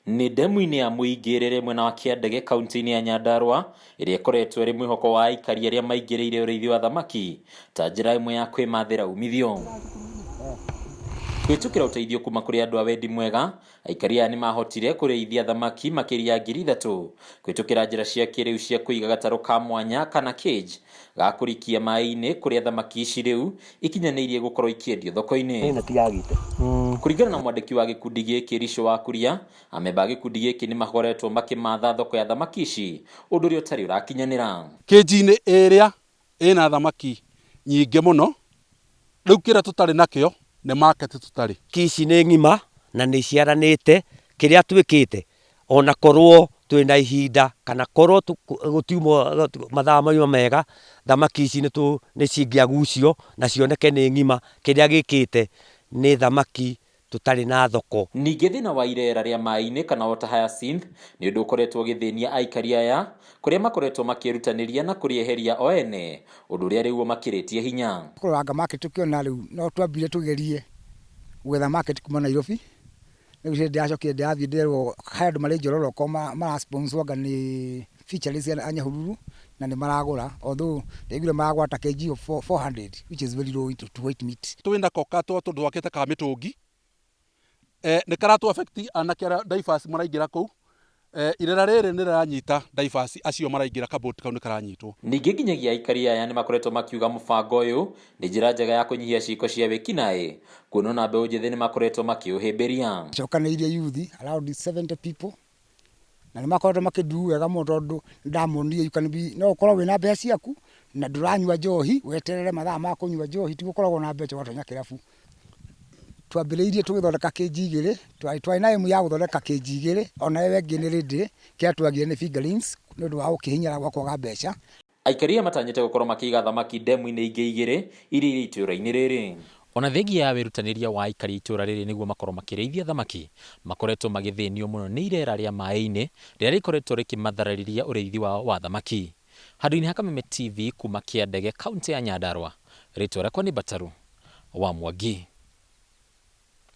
Ni ndemu-inĩ ya Mũingĩrĩre mwena wa Kĩandege kaunti-inĩ ya Nyandarua ĩrĩa ĩkoretwo ĩrĩ mwĩhoko wa aikari arĩa maingĩrĩire ũrĩithia wa thamaki ta njĩra ĩmwe ya kwĩmathĩra umithio. Kwĩtũkĩra ũteithio kuma kũrĩ andũ a wendi mwega, aikari aya nĩ mahotire kũrĩithia thamaki makĩria ya 3,000 kwĩtũkĩra njĩra cia kĩrĩu cia kũiga gatarũ ka mwanya kana cage ga kũrikia maĩ-inĩ kũrĩa thamaki ici rĩu ikinyanĩirie gũkorwo ikĩendio thoko-inĩ. Kũringana na mwandĩki wa gĩkundi gĩkĩ Richo wa Kuria, amemba a gĩkundi gĩkĩ nĩ makoretwo makĩmatha thoko ya thamaki ici, ũndũ ũrĩa ũtarĩ ũrakinyanĩra. Cage-inĩ ĩrĩa ĩna thamaki nyingĩ mũno, rĩu kĩrĩa tũtarĩ nakĩo nĩ market tũtarĩ. Ici nĩ ng'ima na nĩ ciaranĩte, kĩrĩa twĩkĩte ona korwo twĩna ihinda kana korwo gũtiuma mathaa mauma mega, thamaki ici nĩ cingĩagucio na cioneke nĩ ng'ima, kĩrĩa gĩkĩte nĩ thamaki tũtarĩ na thoko. Ningĩ thĩna wa irera rĩa maĩ-inĩ kana water hyacinth nĩ ũndũ ũkoretwo ũgĩthĩnia aikari aya, kũrĩa makoretwo makĩrutanĩria na kũrĩeheria o ene, ũndũ ũrĩa rĩu makĩrĩtie hinya. Kũranga market tũkĩona rĩu no twambire tũgerie gwetha market kuma Nairobi. Rĩu ciĩ ndĩracokire ndĩrathiĩ ndĩrerwo he andũ marĩ Njororoko marasponsoranga nĩ fisheries a Nyahururu na nĩ maragũra, although ndaiguire maragũra ta kg of 400 which is very low to white meat. Twĩna koka tũndũ twakĩte ka mĩtũngi nĩ karatu affect anake arĩa divers maraingĩra kũu. Irera rĩrĩ nĩ rĩranyita divers acio maraingĩra kaboti kau nĩ karanyitwo. Ningĩ nginyagia aikari aya nĩ makoretwo makiuga mũbango ũyũ nĩ njĩra njega ya kũnyihia ciiko cia wĩkinaĩ, kuona na mbeũ njĩthĩ nĩ makoretwo makĩũhĩmbĩria. Cokanĩrĩirie youth around 70 people na nĩ makoretwo makĩndu wega mũno tondũ ndamonire no ũkorwo wĩna mbeca ciaku na ndũranyua njohi, weterere mathaa ma kũnyua njohi, ti gũkoragwo na mbeca ũgatonya kĩrabu. Twambĩrĩirie tũgĩthondeka kg 2, twarĩ na emu ya gũthondeka kg 2, ona ĩyo ĩngĩ nĩ rĩndĩ, kĩrĩa twagire nĩ fingerlings nĩ ũndũ wa gũkĩhinyara gwa kwaga mbeca. Aikari aya matanyĩte gũkorwo makĩiga thamaki ndemu-inĩ ingĩ 2 iria irĩ itũũra-inĩ rĩrĩ. Ona thengia ya wĩrutanĩria wa aikari itũũra rĩrĩ nĩguo makorwo makĩrĩithia thamaki, makoretwo magĩthĩnio mũno nĩ irera rĩa maĩ-inĩ rĩrĩa rĩkoretwo rĩkĩmatharĩria ũrĩithi wao wa thamaki. Handũ-inĩ ha Kameme TV kuma Kĩandege kaunti ya Nyandarua, rĩtwa rĩakwa nĩ Bataru wa Mwangi.